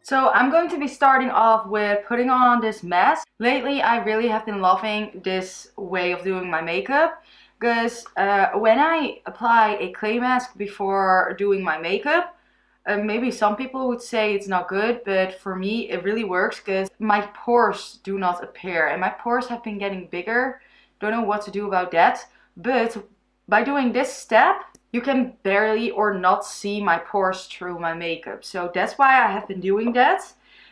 So I'm going to be starting off with putting on this mask. Lately I really have been loving this way of doing my makeup because when I apply a clay mask before doing my makeup, maybe some people would say it's not good, but for me it really works because my pores do not appear and my pores have been getting bigger. Don't know what to do about that, but by doing this step you can barely or not see my pores through my makeup. So that's why I have been doing that.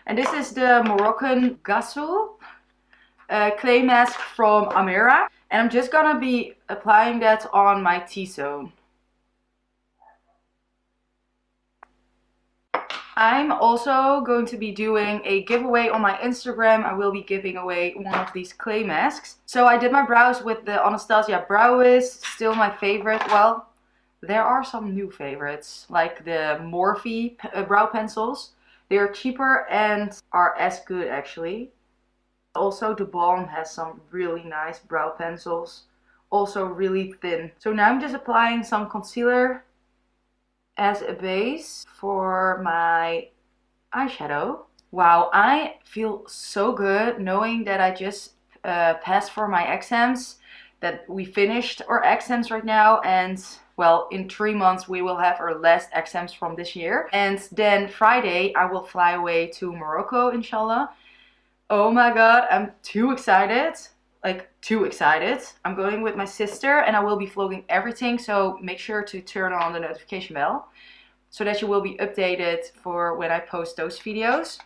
And this is the Moroccan Ghassoul clay mask from Amira. And I'm just gonna be applying that on my T-zone. I'm also going to be doing a giveaway on my Instagram. I will be giving away one of these clay masks. So I did my brows with the Anastasia Brow Wiz, still my favorite. Well, there are some new favorites, like the Morphe brow pencils. They are cheaper and are as good actually. Also, the Balm has some really nice brow pencils, also really thin. So now I'm just applying some concealer as a base for my eyeshadow. Wow, I feel so good knowing that I just passed for my exams, that we finished our exams right now, and well, in 3 months we will have our last exams from this year. And then Friday I will fly away to Morocco, inshallah. Oh my god, I'm too excited. Like, too excited. I'm going with my sister and I will be vlogging everything, so make sure to turn on the notification bell so that you will be updated for when I post those videos.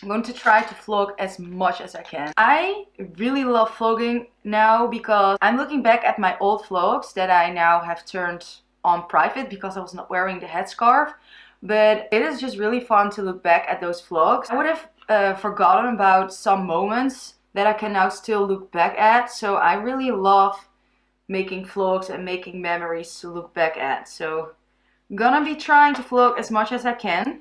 I'm going to try to vlog as much as I can. I really love vlogging now because I'm looking back at my old vlogs that I now have turned on private because I was not wearing the headscarf. But it is just really fun to look back at those vlogs. I would have forgotten about some moments that I can now still look back at. So I really love making vlogs and making memories to look back at. So I'm gonna be trying to vlog as much as I can.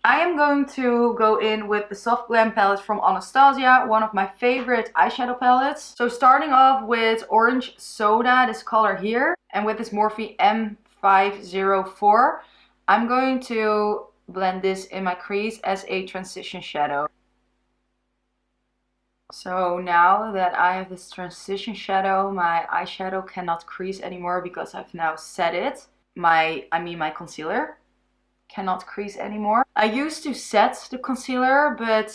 I am going to go in with the Soft Glam palette from Anastasia, one of my favorite eyeshadow palettes. So starting off with Orange Soda, this color here, and with this Morphe M504, I'm going to blend this in my crease as a transition shadow. So now that I have this transition shadow, my eyeshadow cannot crease anymore because I've now set it. My concealer cannot crease anymore. I used to set the concealer, but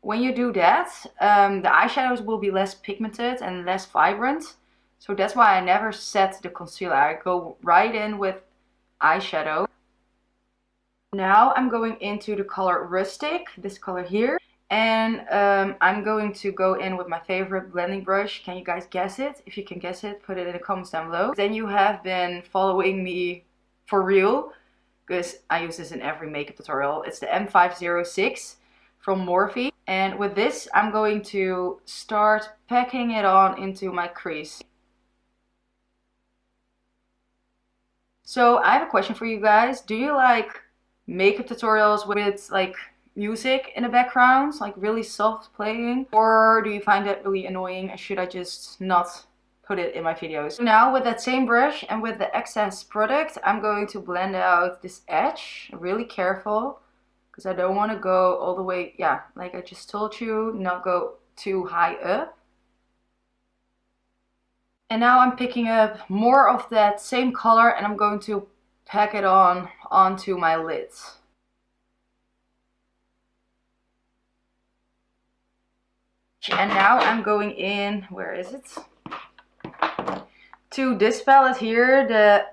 when you do that, the eyeshadows will be less pigmented and less vibrant. So that's why I never set the concealer. I go right in with eyeshadow. Now I'm going into the color Rustic, this color here. And I'm going to go in with my favorite blending brush. Can you guys guess it? If you can guess it, put it in the comments down below. Then you have been following me for real, because I use this in every makeup tutorial. It's the M506 from Morphe. And with this, I'm going to start packing it on into my crease. So I have a question for you guys. Do you like makeup tutorials with like music in the background, like really soft playing? Or do you find that really annoying and should I just not put it in my videos? Now with that same brush and with the excess product, I'm going to blend out this edge. Really careful, because I don't want to go all the way, yeah, like I just told you, not go too high up. And now I'm picking up more of that same color and I'm going to pack it on onto my lids. And now I'm going in, where is it? To this palette here, the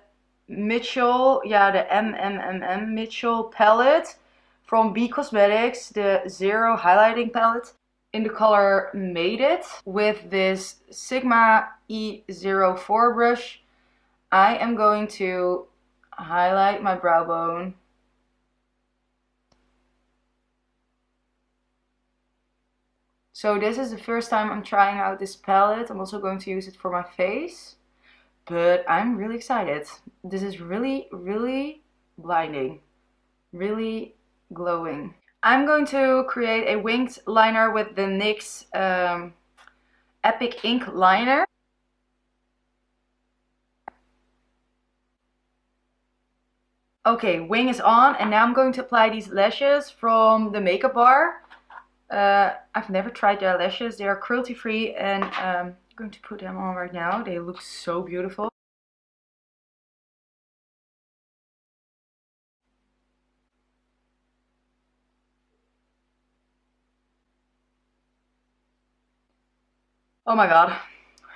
Mitchell, yeah, the MMMM Mitchell palette from B Cosmetics, the Zero Highlighting palette, in the color Made It, with this Sigma E04 brush. I am going to highlight my brow bone. So this is the first time I'm trying out this palette. I'm also going to use it for my face. But I'm really excited. This is really, really blinding. Really glowing. I'm going to create a winged liner with the NYX Epic Ink Liner. Okay, wing is on, and now I'm going to apply these lashes from the makeup bar. I've never tried their lashes. They are cruelty free, and I'm going to put them on right now. They look so beautiful. Oh my god.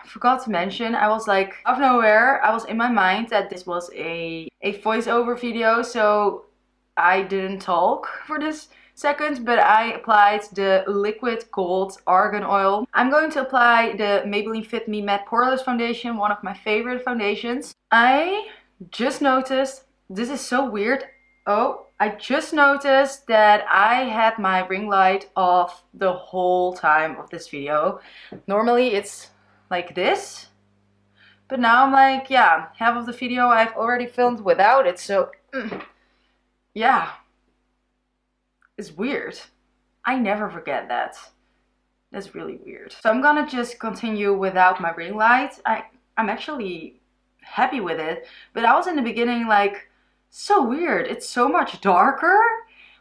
I forgot to mention, I was like, out of nowhere, I was in my mind that this was a voiceover video, so I didn't talk for this second, but I applied the liquid gold argan oil. I'm going to apply the Maybelline Fit Me Matte Poreless Foundation, one of my favorite foundations. I just noticed, this is so weird. Oh, I just noticed that I had my ring light off the whole time of this video. Normally it's like this, but now I'm like, yeah, half of the video I've already filmed without it, so yeah, it's weird. I never forget that. That's really weird. So I'm gonna just continue without my ring light. I'm actually happy with it, but I was in the beginning like, so weird, it's so much darker.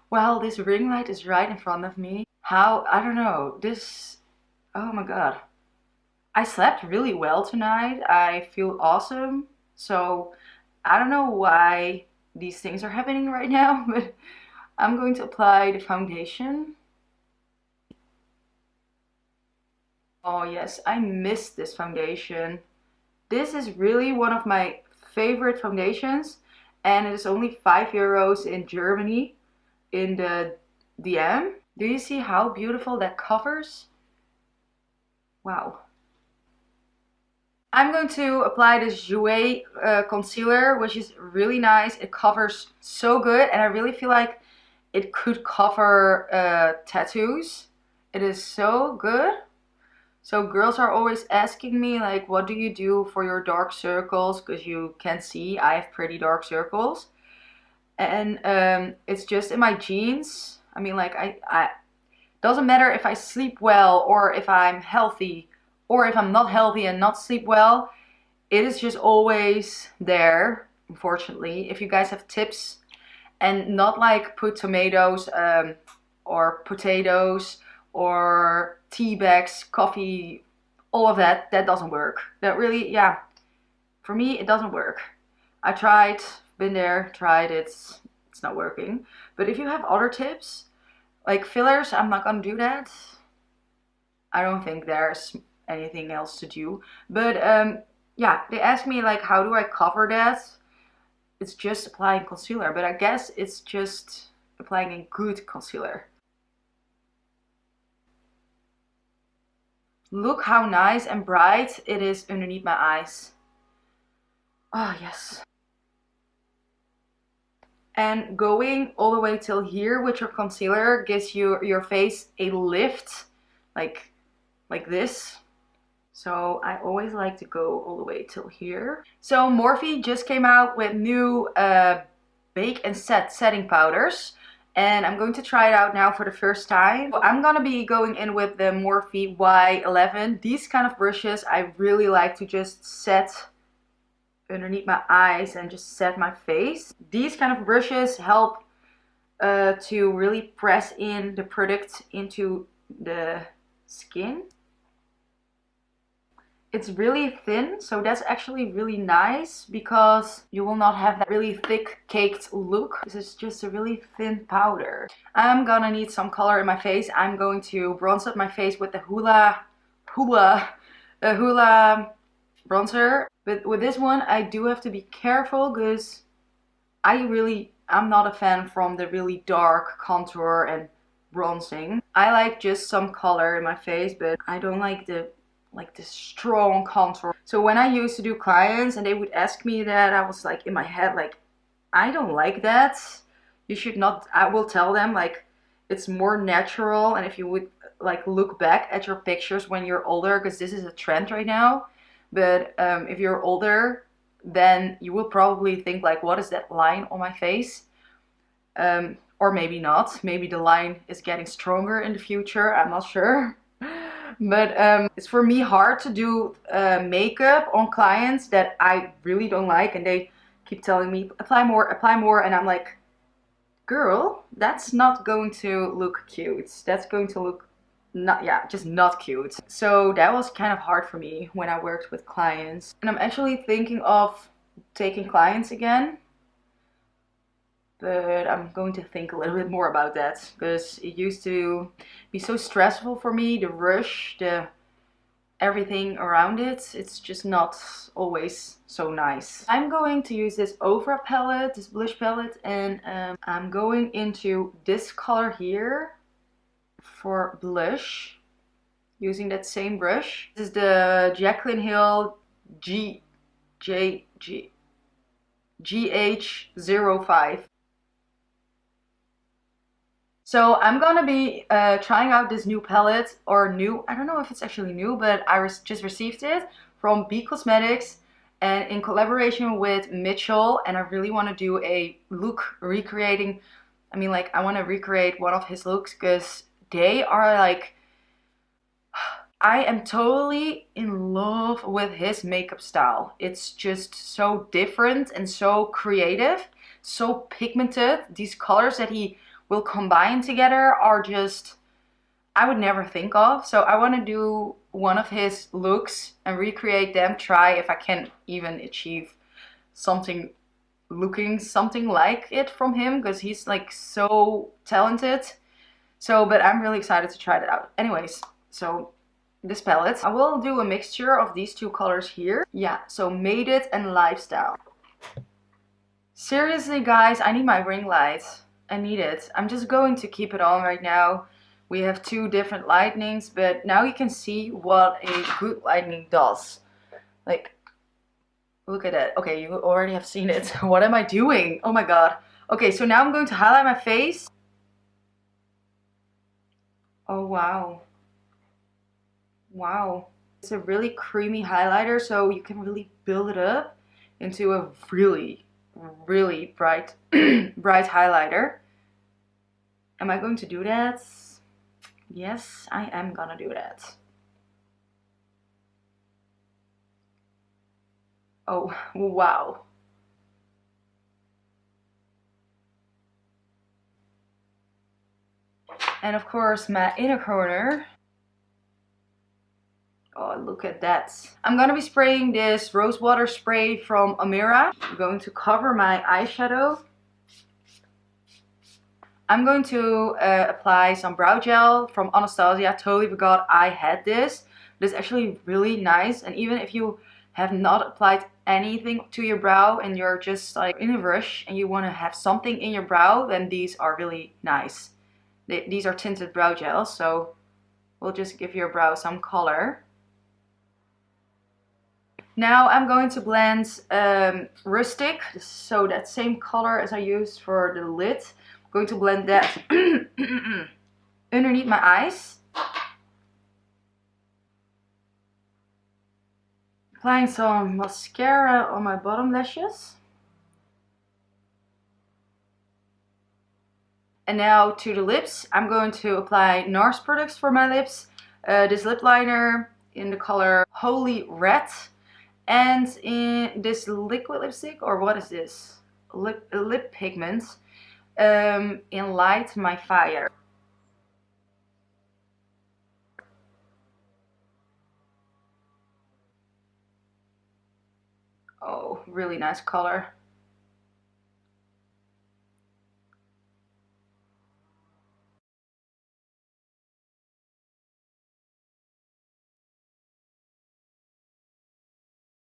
Well, this ring light is right in front of me. How, I don't know, this, oh my god. I slept really well tonight. I feel awesome. So I don't know why these things are happening right now, but I'm going to apply the foundation. Oh yes, I missed this foundation. This is really one of my favorite foundations, and it is only €5 in Germany in the DM. Do you see how beautiful that covers? Wow. I'm going to apply this Jouer concealer, which is really nice. It covers so good, and I really feel like it could cover tattoos. It is so good. So girls are always asking me like, what do you do for your dark circles? Because you can see I have pretty dark circles. And it's just in my genes. I mean, like, I doesn't matter if I sleep well or if I'm healthy or if I'm not healthy and not sleep well. It is just always there, unfortunately. If you guys have tips, and not like put tomatoes or potatoes or tea bags, coffee, all of that, that doesn't work. That really, yeah, for me it doesn't work. I tried, been there, tried it, it's not working. But if you have other tips, like fillers, I'm not gonna do that. I don't think there's anything else to do. But yeah, they asked me like, how do I cover that? It's just applying concealer, but I guess it's just applying a good concealer. Look how nice and bright it is underneath my eyes. Oh yes. And going all the way till here with your concealer gives your face a lift, like this. So I always like to go all the way till here. So Morphe just came out with new bake and set setting powders, and I'm going to try it out now for the first time. I'm gonna be going in with the Morphe Y11. These kind of brushes I really like to just set underneath my eyes and just set my face. These kind of brushes help to really press in the product into the skin. It's really thin, so that's actually really nice because you will not have that really thick caked look. This is just a really thin powder. I'm gonna need some color in my face. I'm going to bronze up my face with the Hoola bronzer. But with this one, I do have to be careful because I'm not a fan from the really dark contour and bronzing. I like just some color in my face, but I don't like this strong contour. So when I used to do clients and they would ask me that, I was like in my head like, I don't like that. You should not. I will tell them like it's more natural, and if you would like look back at your pictures when you're older, because this is a trend right now, but if you're older, then you will probably think like, what is that line on my face? Or maybe not. Maybe the line is getting stronger in the future. I'm not sure. But it's for me hard to do makeup on clients that I really don't like, and they keep telling me apply more, and I'm like, girl, that's not going to look cute. That's going to look not, yeah, just not cute. So that was kind of hard for me when I worked with clients. And I'm actually thinking of taking clients again, but I'm going to think a little bit more about that because it used to be so stressful for me, the rush, the everything around it. It's just not always so nice. I'm going to use this Over palette, this blush palette, and I'm going into this color here for blush using that same brush. This is the Jaclyn Hill GH05. So I'm gonna be trying out this new palette, or new, I don't know if it's actually new, but I just received it from B Cosmetics and in collaboration with Mitchell, and I really want to do a look recreating, I mean, like, I want to recreate one of his looks because they are like, I am totally in love with his makeup style. It's just so different and so creative, so pigmented. These colors that he will combine together are just, I would never think of. So I want to do one of his looks and recreate them, try if I can even achieve something looking something like it from him, because he's like so talented. So, but I'm really excited to try that out. Anyways, so this palette, I will do a mixture of these two colors here. Yeah, so Made It and Lifestyle. Seriously guys, I need my ring light. I need it. I'm just going to keep it on right now. We have two different lightnings, but now you can see what a good lightning does. Like, look at that. Okay, you already have seen it. What am I doing? Oh my god. Okay, so now I'm going to highlight my face. Oh wow. Wow. It's a really creamy highlighter, so you can really build it up into a really, really bright, bright highlighter. Am I going to do that? Yes, I am gonna do that. Oh, wow. And of course, my inner corner. Oh, look at that. I'm gonna be spraying this rose water spray from Amira. I'm going to cover my eyeshadow. I'm going to apply some brow gel from Anastasia. Totally forgot I had this. But it's actually really nice. And even if you have not applied anything to your brow and you're just like in a rush and you want to have something in your brow, then these are really nice. These are tinted brow gels, so we'll just give your brow some color. Now I'm going to blend Rustic, so that same color as I used for the lid. I'm going to blend that underneath my eyes. Applying some mascara on my bottom lashes. And now to the lips, I'm going to apply NARS products for my lips. This lip liner in the color Holy Red. And in this liquid lipstick, or what is this? Lip pigment in Light My Fire. Oh, really nice color.